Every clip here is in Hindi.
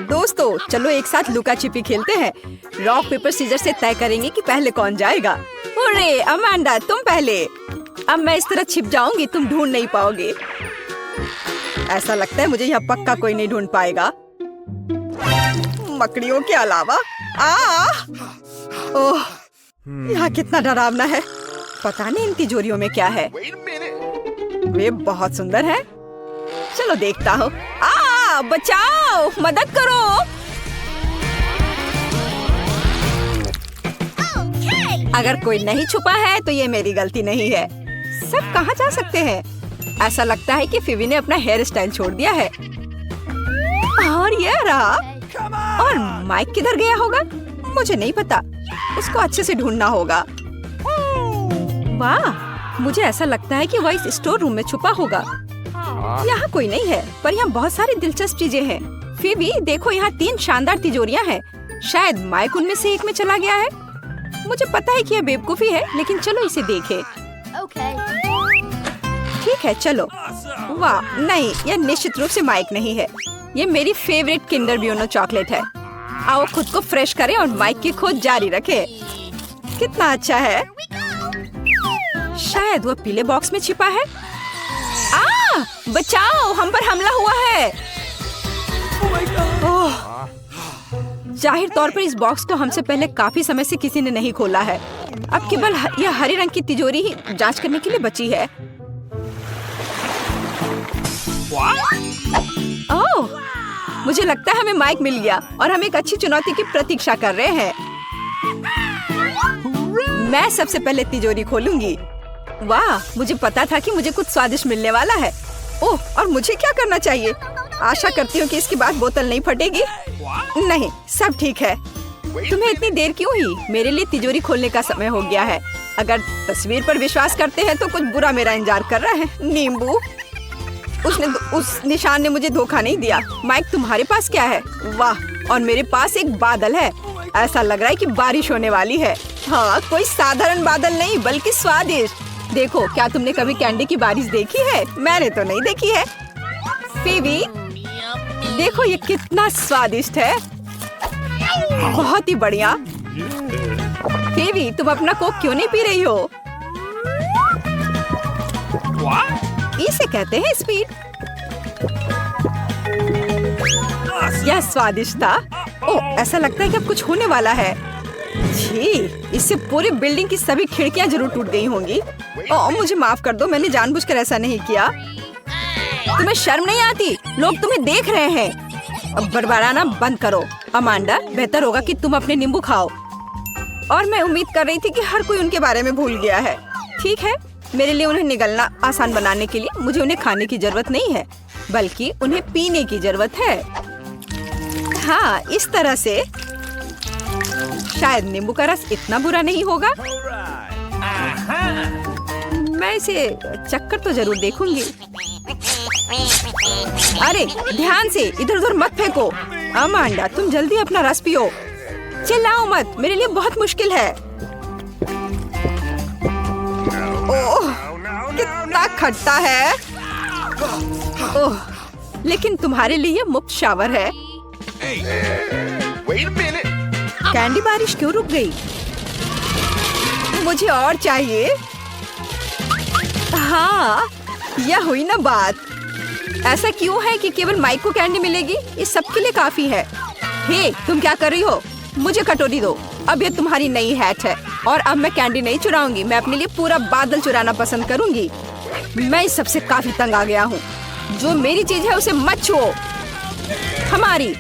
दोस्तों चलो एक साथ लुका छिपी खेलते हैं। रॉक पेपर सीजर से तय करेंगे कि पहले कौन जाएगा। अरे अमांडा तुम पहले। अब मैं इस तरह छिप जाऊंगी तुम ढूंढ नहीं पाओगे। ऐसा लगता है मुझे यहाँ पक्का कोई नहीं ढूंढ पाएगा मकड़ियों के अलावा। ओह यहाँ कितना डरावना है। पता नहीं इन तिजोरियों में क्या है। वे बहुत सुंदर है। चलो देखता हूँ। बचाओ मदद करो। अगर कोई नहीं छुपा है तो ये मेरी गलती नहीं है। सब कहाँ जा सकते हैं? ऐसा लगता है कि फिवी ने अपना हेयर स्टाइल छोड़ दिया है। और ये रहा। और माइक किधर गया होगा? मुझे नहीं पता। उसको अच्छे से ढूंढना होगा। वाह मुझे ऐसा लगता है कि वह इस स्टोर रूम में छुपा होगा। यहाँ कोई नहीं है पर यहाँ बहुत सारी दिलचस्प चीजें हैं। फिवी देखो यहाँ 3 शानदार तिजोरियाँ हैं। शायद माइक उनमें से एक में चला गया है। मुझे पता है कि यह बेवकूफी है लेकिन चलो इसे देखें। ठीक है चलो। वाह नहीं यह निश्चित रूप से माइक नहीं है। ये मेरी फेवरेट किंडर ब्यूनो चॉकलेट है। आओ खुद को फ्रेश करें और माइक की खोज जारी रखें। कितना अच्छा है। शायद वो पीले बॉक्स में छिपा है। बचाओ हम पर हमला हुआ है। ओह जाहिर तौर पर इस बॉक्स को हमसे पहले काफी समय से किसी ने नहीं खोला है। अब केवल यह हरे रंग की तिजोरी ही जांच करने के लिए बची है। ओह मुझे लगता है हमें माइक मिल गया और हम एक अच्छी चुनौती की प्रतीक्षा कर रहे हैं। मैं सबसे पहले तिजोरी खोलूंगी। वाह मुझे पता था कि मुझे कुछ स्वादिष्ट मिलने वाला है। ओह और मुझे क्या करना चाहिए? आशा करती हूँ कि इसके बाद बोतल नहीं फटेगी। नहीं सब ठीक है। तुम्हें इतनी देर क्यों हुई? मेरे लिए तिजोरी खोलने का समय हो गया है। अगर तस्वीर पर विश्वास करते हैं तो कुछ बुरा मेरा इंतजार कर रहा है। नींबू उस निशान ने मुझे धोखा नहीं दिया। माइक तुम्हारे पास क्या है? वाह और मेरे पास एक बादल है। ऐसा लग रहा है कि बारिश होने वाली है। हाँ कोई साधारण बादल नहीं बल्कि स्वादिष्ट। देखो क्या तुमने कभी कैंडी की बारिश देखी है? मैंने तो नहीं देखी है। फिवी देखो ये कितना स्वादिष्ट है। बहुत ही बढ़िया। फिवी तुम अपना कोक क्यों नहीं पी रही हो? इसे कहते हैं स्पीड। यह स्वादिष्ट था। ओह ऐसा लगता है कि अब कुछ होने वाला है। छी इससे पूरी बिल्डिंग की सभी खिड़कियां जरूर टूट गई होंगी। ओह मुझे माफ कर दो मैंने जानबूझकर ऐसा नहीं किया। तुम्हें शर्म नहीं आती? लोग तुम्हें देख रहे हैं। अब बड़बड़ाना बंद करो। अमांडा बेहतर होगा कि तुम अपने नींबू खाओ। और मैं उम्मीद कर रही थी कि हर कोई उनके बारे में भूल गया है। ठीक है मेरे लिए उन्हें निगलना आसान बनाने के लिए मुझे उन्हें खाने की जरूरत नहीं है बल्कि उन्हें पीने की जरूरत है। हाँ इस तरह से शायद नींबू का रस इतना बुरा नहीं होगा। मैं इसे चक्कर तो जरूर देखूंगी। अरे ध्यान से इधर उधर मत फेंको। अमांडा तुम जल्दी अपना रस पियो। चिल्लाओ मत मेरे लिए बहुत मुश्किल है। ओह कितना खट्टा है। ओह लेकिन तुम्हारे लिए मुफ्त शावर है। कैंडी बारिश क्यों रुक गई? मुझे और चाहिए। हाँ यह हुई ना बात। ऐसा क्यों है कि केवल माइक को कैंडी मिलेगी? ये सबके लिए काफी है। हे तुम क्या कर रही हो? मुझे कटोरी दो। अब ये तुम्हारी नई हैट है और अब मैं कैंडी नहीं चुराऊंगी। मैं अपने लिए पूरा बादल चुराना पसंद करूंगी। मैं इस सबसे काफी तंग आ गया हूँ। जो मेरी चीज है उसे मत छुओ। हमारी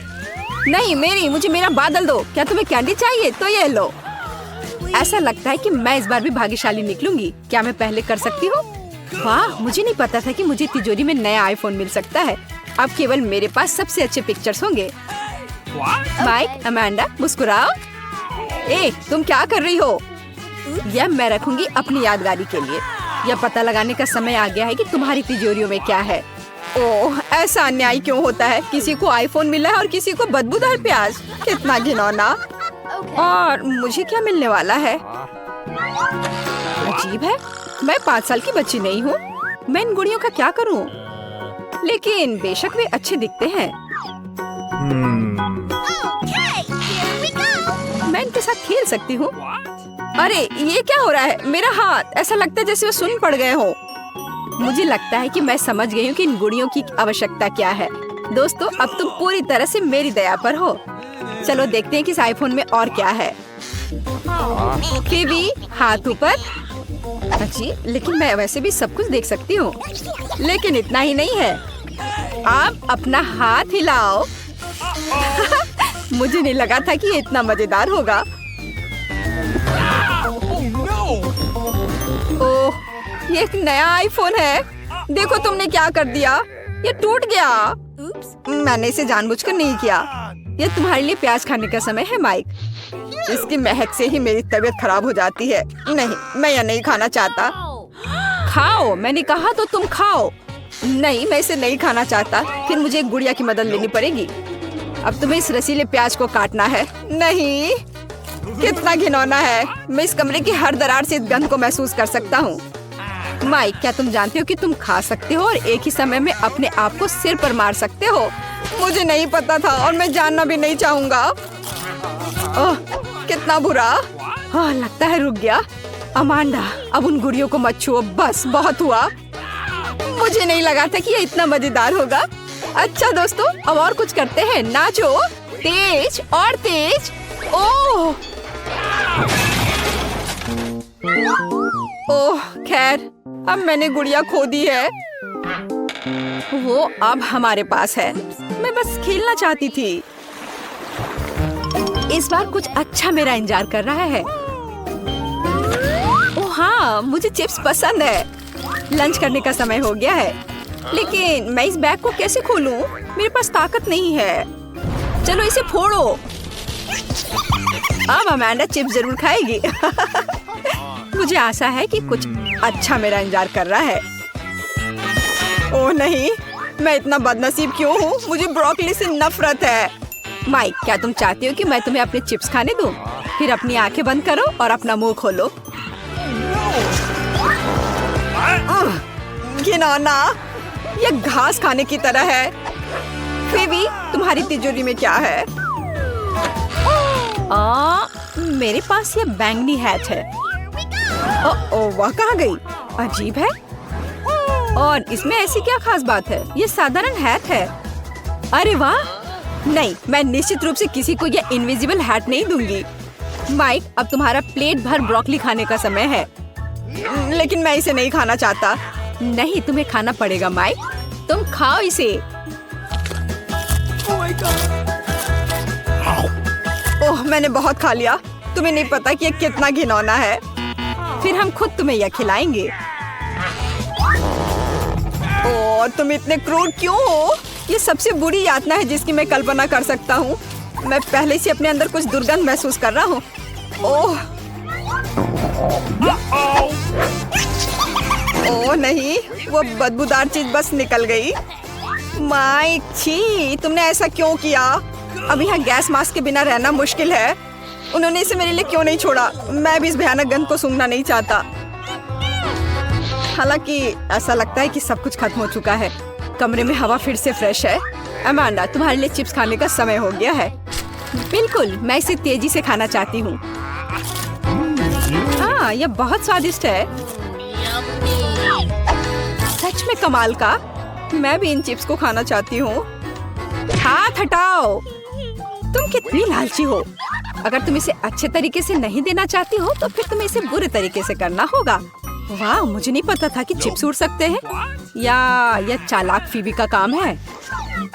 नहीं मेरी। मुझे मेरा बादल दो। क्या तुम्हें कैंडी चाहिए? तो ये लो। ऐसा लगता है कि मैं इस बार भी भाग्यशाली निकलूंगी। क्या मैं पहले कर सकती हूँ? वाह मुझे नहीं पता था कि मुझे तिजोरी में नया आईफोन मिल सकता है। अब केवल मेरे पास सबसे अच्छे पिक्चर्स होंगे। Mic Amanda मुस्कुराओ। ए तुम क्या कर रही हो? यह मैं रखूंगी अपनी यादगारी के लिए। यह पता लगाने का समय आ गया है कि तुम्हारी तिजोरियों में क्या है। ओह ऐसा अन्याय क्यों होता है? किसी को आईफोन मिला है और किसी को बदबूदार प्याज। कितना घिनौना। और मुझे क्या मिलने वाला है? अजीब है। मैं 5 साल की बच्ची नहीं हूँ। मैं इन गुड़ियों का क्या करूँ? लेकिन बेशक वे अच्छे दिखते हैं। मैं इनके साथ खेल सकती हूँ। अरे ये क्या हो रहा है? मेरा हाथ ऐसा लगता है जैसे वो सुन्न पड़ गए हो। मुझे लगता है कि मैं समझ गई हूँ कि इन गुड़ियों की आवश्यकता क्या है। दोस्तों, अब तुम पूरी तरह से मेरी दया पर हो। चलो देखते हैं कि इस आईफोन में और क्या है। फिबी, हाथ ऊपर। अच्छी, लेकिन मैं वैसे भी सब कुछ देख सकती हूँ। लेकिन इतना ही नहीं है, आप अपना हाथ हिलाओ। मुझे नहीं लगा था कि ये इतना मजेदार होगा। ओह, ये एक नया आईफोन है। देखो तुमने क्या कर दिया, ये टूट गया। मैंने इसे जानबूझकर नहीं किया। ये तुम्हारे लिए प्याज खाने का समय है माइक। इसकी महक से ही मेरी तबीयत खराब हो जाती है। नहीं, मैं यह नहीं खाना चाहता। खाओ, मैंने कहा तो तुम खाओ। नहीं, मैं इसे नहीं खाना चाहता। फिर मुझे एक गुड़िया की मदद लेनी पड़ेगी। अब तुम्हें इस रसीले प्याज को काटना है। नहीं, कितना घिनौना है। मैं इस कमरे की हर दरार से इस गंध को महसूस कर सकता हूँ। माइक, क्या तुम जानते हो कि तुम खा सकते हो और एक ही समय में अपने आप को सिर पर मार सकते हो? मुझे नहीं पता था और मैं जानना भी नहीं चाहूँगा। ओह, कितना बुरा। ओह, लगता है रुक गया। अमांडा, अब उन गुड़ियों को मत छुओ, बस बहुत हुआ। मुझे नहीं लगा था कि ये इतना मजेदार होगा। अच्छा दोस्तों, अब और कुछ करते हैं। नाचो, तेज और तेज। ओह ओह, खैर, अब मैंने गुड़िया खो दी है। वो अब हमारे पास है। मैं बस खेलना चाहती थी। इस बार कुछ अच्छा मेरा इंतजार कर रहा है। ओह हाँ, मुझे चिप्स पसंद है। लंच करने का समय हो गया है। लेकिन मैं इस बैग को कैसे खोलूं? मेरे पास ताकत नहीं है। चलो इसे फोड़ो। अब अमांडा चिप्स जरूर खाएगी। मुझे आशा है कि कुछ अच्छा मेरा इंतजार कर रहा है। ओह नहीं, मैं इतना बदनसीब क्यों हूँ? मुझे ब्रोकली से नफरत है। माइक, क्या तुम चाहती हो कि मैं तुम्हें अपने चिप्स खाने दूं? फिर अपनी आंखें बंद करो और अपना मुंह खोलो। घिनौना, ये घास खाने की तरह है। फिबी, तुम्हारी तिजोरी में क्या है? मेरे पास ये बैंगनी हैट है। ओह, वह कहाँ गई? अजीब है। और इसमें ऐसी क्या खास बात है? ये साधारण हैट है। अरे वाह! नहीं, मैं निश्चित रूप से किसी को ये इनविजिबल हैट नहीं दूंगी। माइक, अब तुम्हारा प्लेट भर ब्रोकली खाने का समय है। लेकिन मैं इसे नहीं खाना चाहता। नहीं, तुम्हें खाना पड़ेगा माइक। तुम खाओ इसे। ओह, मैंने बहुत खा लिया। तुम्हें नहीं पता कि ये कितना घिनौना है। फिर हम खुद तुम्हें यह खिलाएंगे। ओह, तुम इतने क्रूर क्यों हो? ये सबसे बुरी यातना है जिसकी मैं कल्पना कर सकता हूँ। मैं पहले से अपने अंदर कुछ दुर्गंध महसूस कर रहा हूँ। ओह ओह नहीं, वो बदबूदार चीज बस निकल गई। माइक, छी, तुमने ऐसा क्यों किया? अब यहाँ गैस मास्क के बिना रहना मुश्किल है। उन्होंने इसे मेरे लिए क्यों नहीं छोड़ा? मैं भी इस भयानक गंध को सूंघना नहीं चाहता। हालांकि ऐसा लगता है कि सब कुछ खत्म हो चुका है। कमरे में हवा फिर से फ्रेश है। अमांडा, तुम्हारे लिए चिप्स खाने का समय हो गया है। बिल्कुल, मैं इसे तेजी से खाना चाहती हूँ। हाँ, यह बहुत स्वादिष्ट है। सच में कमाल का। मैं भी इन चिप्स को खाना चाहती हूँ। हाथ हटाओ। तुम कितनी लालची हो। अगर तुम इसे अच्छे तरीके से नहीं देना चाहती हो तो फिर तुम्हें इसे बुरे तरीके से करना होगा। वाह, मुझे नहीं पता था कि चिप्स उड़ सकते हैं। या यह चालाक फीबी का काम है।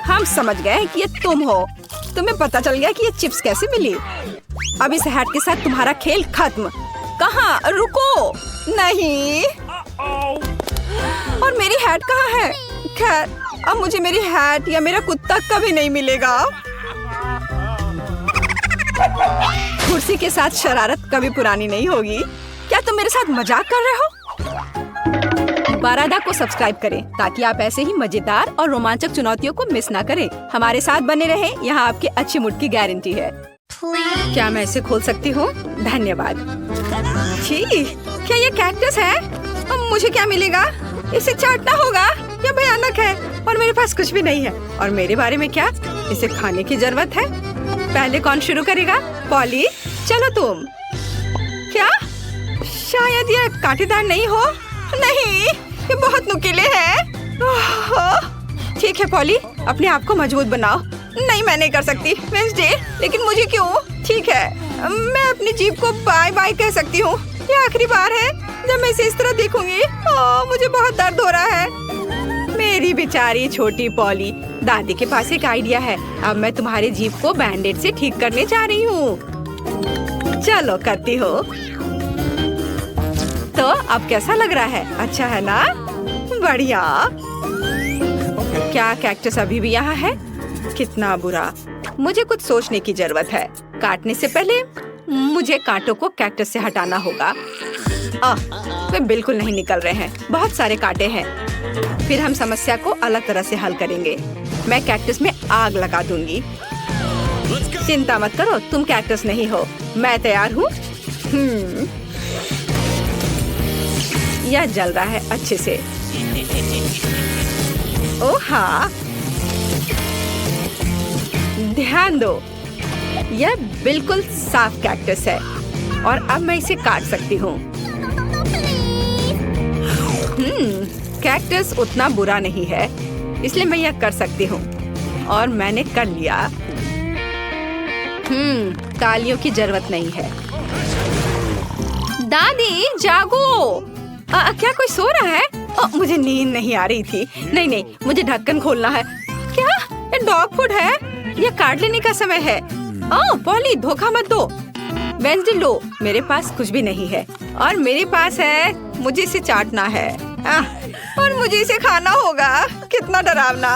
हम समझ गए कि ये तुम हो। तुम्हें पता चल गया कि ये चिप्स कैसे मिली। अब इस हैट के साथ तुम्हारा खेल खत्म। कहाँ? रुको। नहीं। और मेरी हैट कहाँ है? खैर, अब मुझे मेरी हैट या मेरा कुत्ता कभी नहीं मिलेगा। कुर्सी के साथ शरारत कभी पुरानी नहीं होगी। क्या तुम मेरे साथ मजाक कर रहे हो? बारादा को सब्सक्राइब करें ताकि आप ऐसे ही मजेदार और रोमांचक चुनौतियों को मिस ना करें। हमारे साथ बने रहें, यहाँ आपके अच्छे मूड की गारंटी है। क्या मैं इसे खोल सकती हूँ? धन्यवाद। छी, क्या ये कैक्टस है? अब मुझे क्या मिलेगा? इसे चाटना होगा। क्या भयानक है। और मेरे पास कुछ भी नहीं है। और मेरे बारे में क्या, इसे खाने की जरूरत है। पहले कौन शुरू करेगा? पॉली, चलो तुम। क्या? शायद ये कांटेदार नहीं हो। नहीं, ये बहुत नुकीले हैं। ठीक है पॉली, अपने आप को मजबूत बनाओ। नहीं, मैं नहीं कर सकती वेडनेसडे, लेकिन मुझे क्यों? ठीक है, मैं अपनी जीभ को बाय बाय कह सकती हूँ। ये आखिरी बार है जब मैं इसे इस तरह देखूंगी। मुझे बहुत दर्द हो रहा है। मेरी बेचारी छोटी पॉली, दादी के पास एक आइडिया है। अब मैं तुम्हारी जीभ को बैंडेड से ठीक करने जा रही हूँ। चलो करती हो। तो अब कैसा लग रहा है? अच्छा है ना? बढ़िया। क्या कैक्टस अभी भी यहाँ है? कितना बुरा। मुझे कुछ सोचने की जरूरत है। काटने से पहले मुझे कांटों को कैक्टस से हटाना होगा। वे बिल्कुल नहीं निकल रहे हैं, बहुत सारे कांटे हैं। फिर हम समस्या को अलग तरह से हल करेंगे। मैं कैक्टस में आग लगा दूंगी। चिंता मत करो, तुम कैक्टस नहीं हो। मैं तैयार हूँ। यह जल रहा है अच्छे से। ओह हाँ, ध्यान दो, यह बिल्कुल साफ कैक्टस है और अब मैं इसे काट सकती हूँ। कैक्टस उतना बुरा नहीं है, इसलिए मैं यह कर सकती हूँ और मैंने कर लिया। तालियों की जरूरत नहीं है। दादी जागो। क्या कोई सो रहा है? मुझे नींद नहीं आ रही थी। नहीं, मुझे ढक्कन खोलना है। क्या ये डॉग फूड है? ये काट लेने का समय है। पॉली, धोखा मत दो। वेडनेसडे लो, मेरे पास कुछ भी नहीं है और मेरे पास है। मुझे इसे चाटना है और मुझे इसे खाना होगा। कितना डरावना।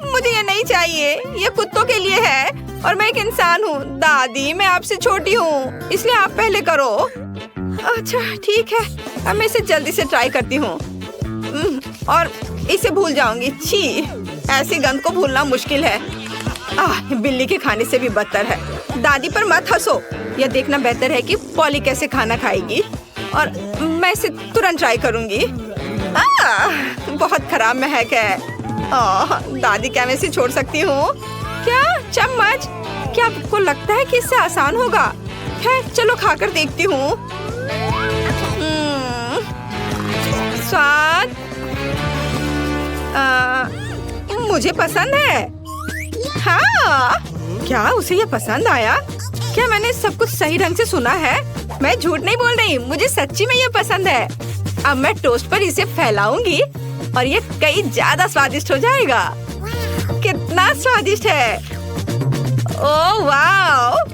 मुझे ये नहीं चाहिए, ये कुत्तों के लिए है और मैं एक इंसान हूँ। दादी, मैं आपसे छोटी हूँ, इसलिए आप पहले करो। अच्छा ठीक है, अब मैं इसे जल्दी से ट्राई करती हूँ और इसे भूल जाऊंगी। छी, ऐसी गंध को भूलना मुश्किल है। बिल्ली के खाने से भी बदतर है। दादी पर मत हंसो। यह देखना बेहतर है कि पॉली कैसे खाना खाएगी और मैं इसे तुरंत ट्राई करूंगी। बहुत खराब महक है। दादी, क्या मैं इसे छोड़ सकती हूँ? क्या चम्मच? क्या आपको लगता है कि इससे आसान होगा? खैर चलो खाकर देखती हूँ। स्वाद मुझे पसंद है। हाँ, क्या उसे ये पसंद आया? क्या मैंने सब कुछ सही ढंग से सुना है? मैं झूठ नहीं बोल रही, मुझे सच्ची में ये पसंद है। अब मैं टोस्ट पर इसे फैलाऊंगी और ये कई ज्यादा स्वादिष्ट हो जाएगा। कितना स्वादिष्ट है। ओह वाह!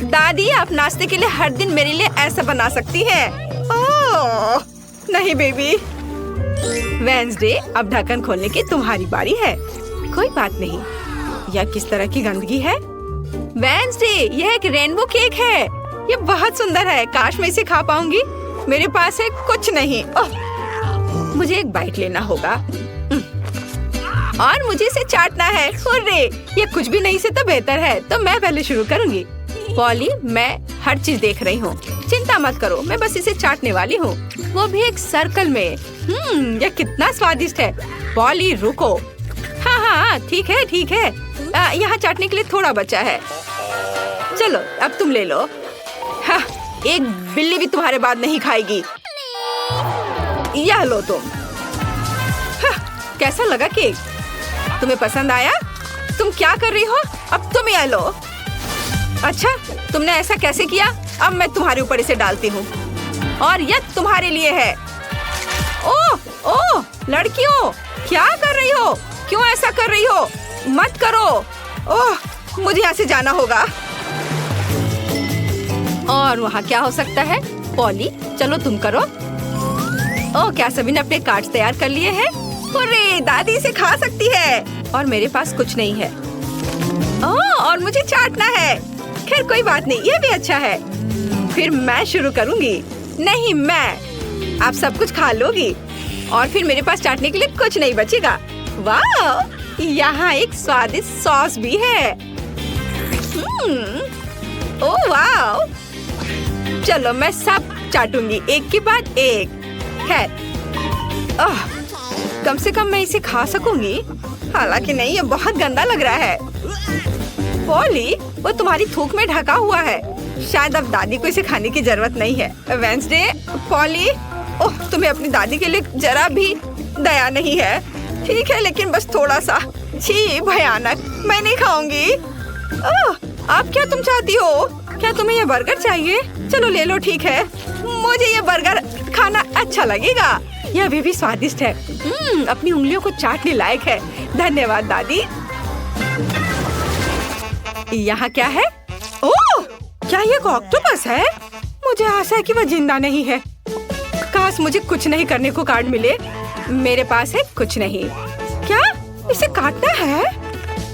दादी, आप नाश्ते के लिए हर दिन मेरे लिए ऐसा बना सकती हैं। ओह नहीं बेबी। वेडनेसडे, अब ढक्कन खोलने की तुम्हारी बारी है। कोई बात नहीं। यह किस तरह की गंदगी है? वेडनेसडे, यह एक रेनबो केक है। ये बहुत सुंदर है। काश मैं इसे खा पाऊंगी। मेरे पास है कुछ नहीं। मुझे एक बाइट लेना होगा और मुझे इसे चाटना है। हुर्रे, ये कुछ भी नहीं से तो बेहतर है। तो मैं पहले शुरू करूंगी। पॉली, मैं हर चीज देख रही हूँ। चिंता मत करो, मैं बस इसे चाटने वाली हूँ, वो भी एक सर्कल में। यह कितना स्वादिष्ट है। पॉली रुको। हाँ, ठीक है ठीक है। यहाँ चाटने के लिए थोड़ा बचा है। चलो अब तुम ले लो। हाँ, एक बिल्ली भी तुम्हारे बाद नहीं खाएगी। यह लो तुम। हाँ, कैसा लगा केक? तुम्हें पसंद आया? तुम क्या कर रही हो? अब तुम यह लो। अच्छा, तुमने ऐसा कैसे किया? अब मैं तुम्हारे ऊपर इसे डालती हूँ और यह तुम्हारे लिए है। ओह, लड़कियों, क्या कर रही हो? क्यों ऐसा कर रही हो? मत करो। मुझे यहाँ से जाना होगा। और वहाँ क्या हो सकता है? पॉली, चलो तुम करो। क्या सभी ने अपने कार्ड्स तैयार कर लिए हैं? अरे, दादी इसे खा सकती है और मेरे पास कुछ नहीं है। और मुझे चाटना है। खैर कोई बात नहीं, ये भी अच्छा है। फिर मैं शुरू करूंगी। नहीं, मैं। आप सब कुछ खा लोगी और फिर मेरे पास चाटने के लिए कुछ नहीं बचेगा। वाह, यहाँ एक स्वादिष्ट सॉस भी है। ओह वाह! चलो मैं सब चाटूंगी एक के बाद एक। खैर, कम से कम मैं इसे खा सकूंगी। हालांकि नहीं, ये बहुत गंदा लग रहा है। पॉली, वो तुम्हारी थूक में ढका हुआ है। शायद अब दादी को इसे खाने की जरूरत नहीं है। वेंसडे, पॉली, ओह, तुम्हें अपनी दादी के लिए जरा भी दया नहीं है। ठीक है, लेकिन बस थोड़ा सा। छी, भयानक, मैं नहीं खाऊंगी। आप क्या तुम चाहती हो? क्या तुम्हें ये बर्गर चाहिए? चलो ले लो, ठीक है। मुझे ये बर्गर खाना अच्छा लगेगा। यह अभी भी स्वादिष्ट है। अपनी उंगलियों को चाटने लायक है। धन्यवाद दादी। यहाँ क्या है? ओह, क्या ये ऑक्टोपस है? मुझे आशा है कि वह जिंदा नहीं है। काश मुझे कुछ नहीं करने को कार्ड मिले। मेरे पास है कुछ नहीं। क्या इसे काटना है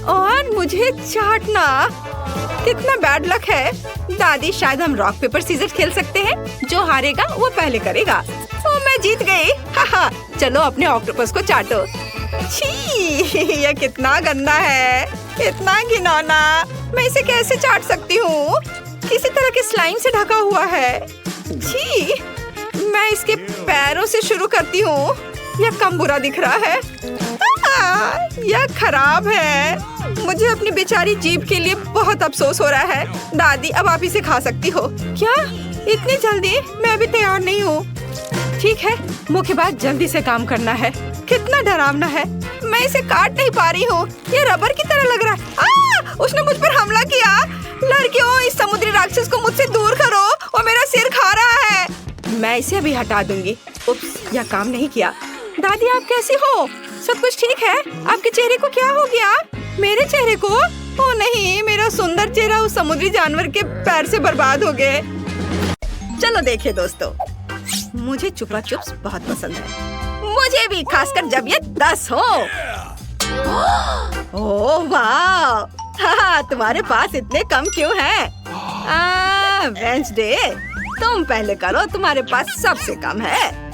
और मुझे चाटना? कितना बैड लक है। दादी, शायद हम रॉक पेपर सीजर खेल सकते हैं। जो हारेगा वो पहले करेगा। ओ, मैं जीत गई। हाहा, चलो अपने ऑक्टोपस को चाटो। छी, यह कितना गंदा है, इतना घिनौना। मैं इसे कैसे चाट सकती हूँ? किसी तरह के स्लाइम से ढका हुआ है। छी, मैं इसके पैरों से शुरू करती हूँ। यह कम बुरा दिख रहा है। यह खराब है। मुझे अपनी बेचारी जीभ के लिए बहुत अफसोस हो रहा है। दादी, अब आप इसे खा सकती हो। क्या इतनी जल्दी? मैं अभी तैयार नहीं हूँ। ठीक है, मुख्यबात जल्दी से काम करना है। कितना डरावना है। मैं इसे काट नहीं पा रही हूँ। ये रबर की तरह लग रहा है। उसने मुझ पर हमला किया। लड़कियों, इस समुद्री राक्षस को मुझसे दूर करो। वो मेरा सिर खा रहा है। मैं इसे अभी हटा दूंगी। उप्स, यह काम नहीं किया। दादी, आप कैसी हो? सब कुछ ठीक है? आपके चेहरे को क्या हो गया? मेरे चेहरे को? ओ नहीं, मेरा सुंदर चेहरा उस समुद्री जानवर के पैर से बर्बाद हो गए। चलो देखिए दोस्तों, मुझे चुपा चुप्स बहुत पसंद है। मुझे भी, खासकर जब ये 10 हो। ओह वाह, तुम्हारे पास इतने कम क्यों हैं? वेंसडे, तुम पहले करो, तुम्हारे पास सबसे कम है।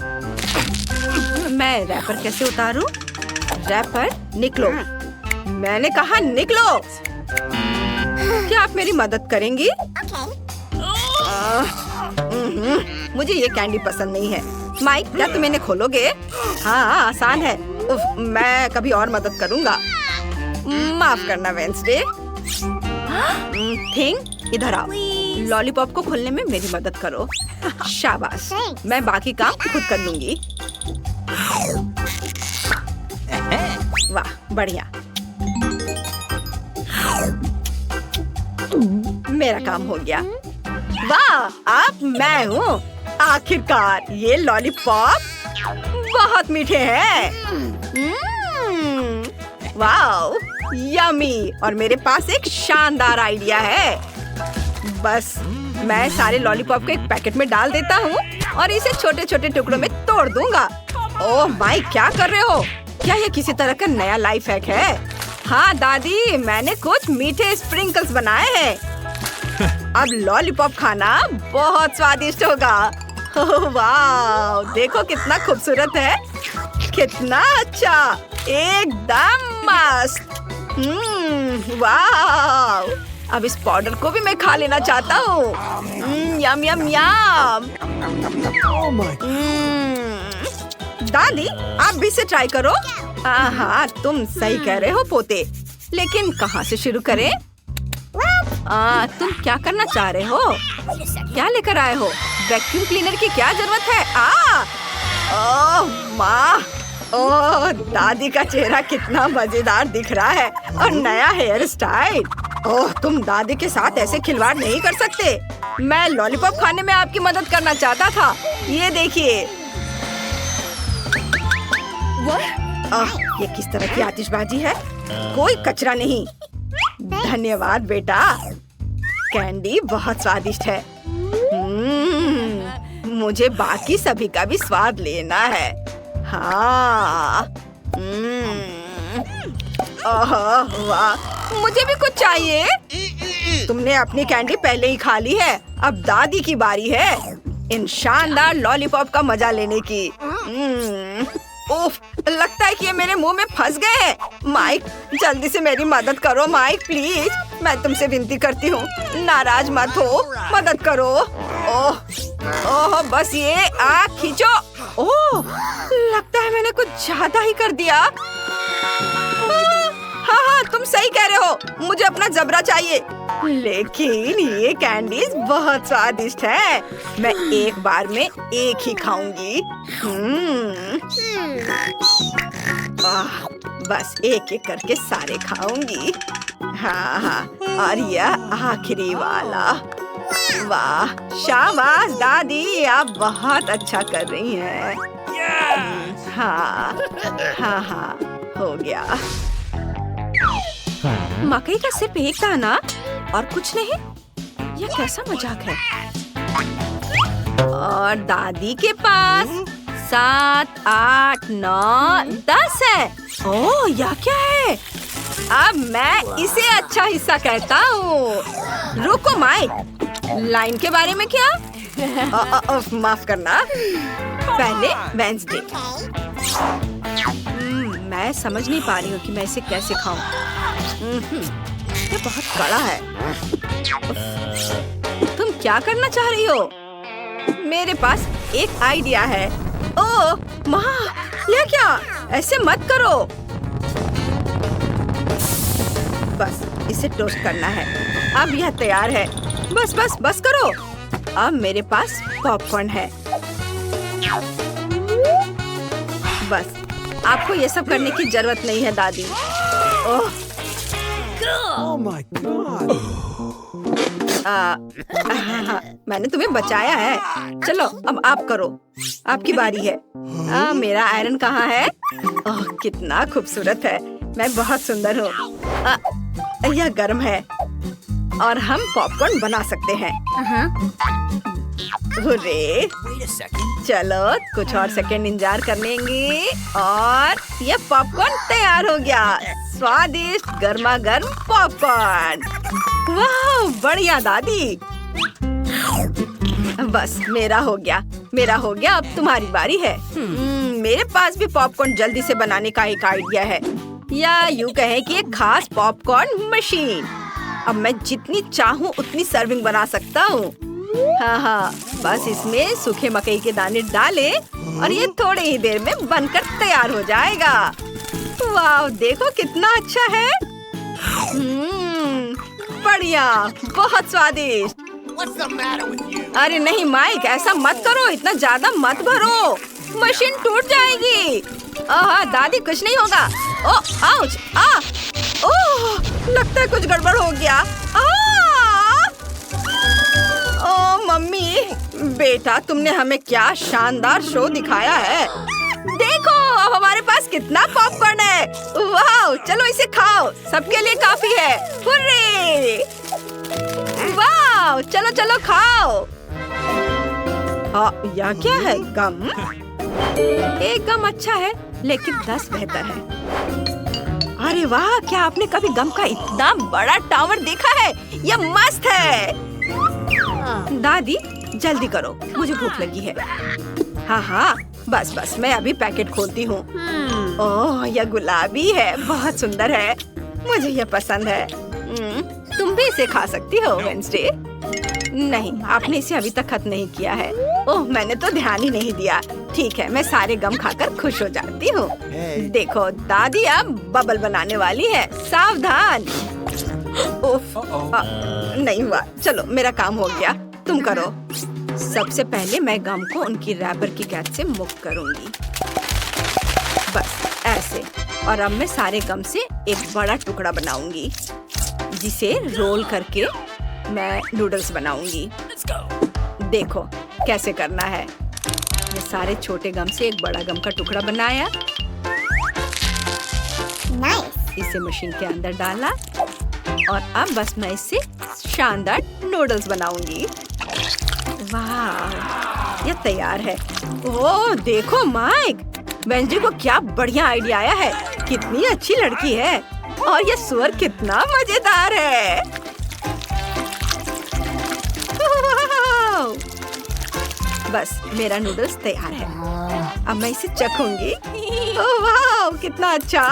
मैं रैपर कैसे उतारूं? रैपर, निकलो। मैंने कहा निकलो। क्या आप मेरी मदद करेंगी? मुझे ये कैंडी पसंद नहीं है। माइक, क्या तुम इन्हें खोलोगे? हाँ, आसान है। मैं कभी और मदद करूँगा। माफ करना वेंसडे। थिंग, इधर आओ। लॉलीपॉप को खोलने में मेरी मदद करो। शाबाश, मैं बाकी काम खुद कर लूंगी। वाह, बढ़िया। मेरा काम हो गया। वाह, अब मैं हूँ। आखिरकार ये लॉलीपॉप बहुत मीठे हैं। वाह, यमी। और मेरे पास एक शानदार आइडिया है। बस मैं सारे लॉलीपॉप को एक पैकेट में डाल देता हूँ और इसे छोटे छोटे टुकड़ों में तोड़ दूंगा। ओह माई, क्या कर रहे हो? क्या ये किसी तरह का नया लाइफ हैक है? हाँ दादी, मैंने कुछ मीठे स्प्रिंकल्स बनाए हैं। अब लॉलीपॉप खाना बहुत स्वादिष्ट होगा। ओह वाह, देखो कितना खूबसूरत है। कितना अच्छा, एकदम मस्त। वाह, अब इस पाउडर को भी मैं खा लेना चाहता हूँ। यम यम यम। दादी, आप भी इसे ट्राई करो। हाँ, तुम सही कह रहे हो पोते, लेकिन कहाँ से शुरू करें? तुम क्या करना चाह रहे हो? क्या लेकर आए हो? वैक्यूम क्लीनर की क्या जरूरत है? ओह माँ, ओह दादी का चेहरा कितना मजेदार दिख रहा है और नया हेयर स्टाइल। ओह, तुम दादी के साथ ऐसे खिलवाड़ नहीं कर सकते। मैं लॉलीपॉप खाने में आपकी मदद करना चाहता था। ये देखिए। ये किस तरह की आतिशबाजी है? कोई कचरा नहीं। धन्यवाद बेटा, कैंडी बहुत स्वादिष्ट है। मुझे बाकी सभी का भी स्वाद लेना है। हाँ। वाह, मुझे भी कुछ चाहिए। तुमने अपनी कैंडी पहले ही खा ली है, अब दादी की बारी है इन शानदार लॉलीपॉप का मजा लेने की। उफ, लगता है कि ये मेरे मुंह में फंस गए हैं। माइक, जल्दी से मेरी मदद करो माइक, प्लीज। मैं तुमसे विनती करती हूँ, नाराज मत हो, मदद करो। ओह, बस ये आँख खींचो। ओह, लगता है मैंने कुछ ज्यादा ही कर दिया। तुम सही कह रहे हो, मुझे अपना जबरा चाहिए। लेकिन ये कैंडीज बहुत स्वादिष्ट है, मैं एक बार में एक ही खाऊंगी। बस एक एक करके सारे खाऊंगी। हाँ, और यह आखिरी वाला। वाह, शाबाश दादी, आप बहुत अच्छा कर रही हैं। हाँ, हो गया। मकई का सिर्फ एक दाना और कुछ नहीं? यह कैसा मजाक है? और दादी के पास 7, 8, 9, 10 है। ओह, यह क्या है? अब मैं इसे अच्छा हिस्सा कहता हूँ। रुको माइक, लाइन के बारे में क्या? माफ करना, पहले वेंसडे। मैं समझ नहीं पा रही हूँ कि मैं इसे कैसे खाऊं। ये बहुत कड़ा है। तुम क्या करना चाह रही हो? मेरे पास एक आइडिया है। ओह माँ, यह क्या? ऐसे मत करो। बस इसे टोस्ट करना है। अब यह तैयार है। बस करो। अब मेरे पास पॉपकॉर्न है। बस, आपको ये सब करने की जरूरत नहीं है दादी। ओह my God! मैंने तुम्हें बचाया है। चलो अब आप करो, आपकी बारी है। मेरा आयरन कहाँ है? ओह, कितना खूबसूरत है। मैं बहुत सुंदर हूँ। यह गर्म है और हम पॉपकॉर्न बना सकते हैं। हुर्रे! चलो कुछ और सेकंड इंतजार कर लेंगे और ये पॉपकॉर्न तैयार हो गया। स्वादिष्ट गर्मा गर्म पॉपकॉर्न। वाह, बढ़िया दादी। बस मेरा हो गया। अब तुम्हारी बारी है। मेरे पास भी पॉपकॉर्न जल्दी से बनाने का एक आइडिया है, या यूँ कहें कि एक खास पॉपकॉर्न मशीन। अब मैं जितनी चाहूँ उतनी सर्विंग बना सकता हूँ। हाँ, बस इसमें सूखे मकई के दाने डाले और ये थोड़ी ही देर में बनकर तैयार हो जाएगा। वाह, देखो कितना अच्छा है। बढ़िया, बहुत स्वादिष्ट। अरे नहीं माइक, ऐसा मत करो, इतना ज्यादा मत भरो, मशीन टूट जाएगी। दादी कुछ नहीं होगा। ओह आउच! ओह, लगता है कुछ गड़बड़ हो गया। ओह मम्मी, बेटा तुमने हमें क्या शानदार शो दिखाया है। देखो अब हमारे पास कितना पॉपकॉर्न है। वाह, चलो इसे खाओ, सबके लिए काफी है। हुर्रे! वाह, चलो खाओ। यह क्या है? गम? एक गम अच्छा है, लेकिन 10 बेहतर है। अरे वाह, क्या आपने कभी गम का इतना बड़ा टावर देखा है? यह मस्त है। दादी जल्दी करो, मुझे भूख लगी है। हाँ, बस मैं अभी पैकेट खोलती हूँ। ओह, यह गुलाबी है, बहुत सुंदर है, मुझे यह पसंद है। तुम भी इसे खा सकती हो वेंसडे। नहीं, आपने इसे अभी तक खत्म नहीं किया है। ओह, मैंने तो ध्यान ही नहीं दिया। ठीक है, मैं सारे गम खाकर खुश हो जाती हूँ। देखो दादी अब बबल बनाने वाली है, सावधान। उफ, नहीं हुआ। चलो मेरा काम हो गया, तुम करो। सबसे पहले मैं गम को उनकी रैपर की कैद से मुक्त करूंगी। बस ऐसे। और अब मैं सारे गम से एक बड़ा टुकड़ा बनाऊंगी, जिसे रोल करके मैं नूडल्स बनाऊंगी। देखो कैसे करना है। ये सारे छोटे गम से एक बड़ा गम का टुकड़ा बनाया। इसे मशीन के अंदर डाला और अब बस मैं इससे शानदार नूडल्स बनाऊंगी। वाह, ये तैयार है। ओह देखो माइक, वेंसडे को क्या बढ़िया आइडिया आया है। कितनी अच्छी लड़की है और ये सुअर कितना मजेदार है। बस मेरा नूडल्स तैयार है। अब मैं इसे चखूंगी। ओह वाह, कितना अच्छा।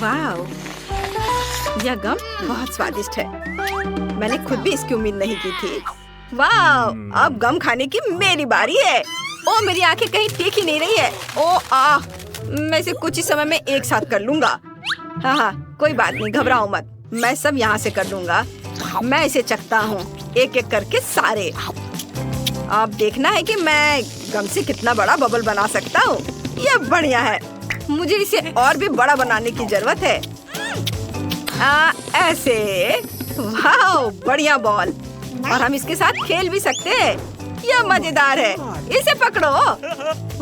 वाह, यह गम बहुत स्वादिष्ट है। मैंने खुद भी इसकी उम्मीद नहीं की थी। वाह, अब गम खाने की मेरी बारी है। ओ मेरी आंखें कहीं ठीक ही नहीं रही है। ओ मैं इसे कुछ ही समय में एक साथ कर लूंगा। हाँ हाँ, कोई बात नहीं, घबराओ मत, मैं सब यहाँ से कर लूंगा। मैं इसे चखता हूँ, एक एक करके सारे। अब देखना है कि मैं गम से कितना बड़ा बबल बना सकता हूँ। यह बढ़िया है, मुझे इसे और भी बड़ा बनाने की जरूरत है। ऐसे, वाह बढ़िया बॉल, और हम इसके साथ खेल भी सकते हैं। यह मजेदार है, इसे पकड़ो।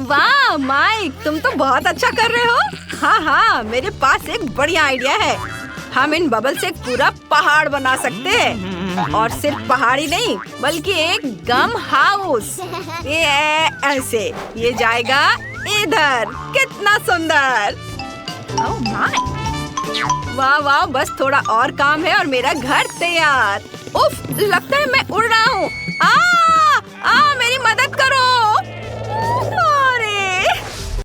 वाह माइक, तुम तो बहुत अच्छा कर रहे हो। हाँ हाँ, मेरे पास एक बढ़िया आइडिया है। हम इन बबल से एक पूरा पहाड़ बना सकते हैं, और सिर्फ पहाड़ी नहीं बल्कि एक गम हाउस। ये ऐसे, ये जाएगा इधर। कितना सुंदर। ओह माय, वाह वाह, बस थोड़ा और काम है और मेरा घर तैयार। उफ, लगता है मैं उड़ रहा हूँ। मेरी मदद करो।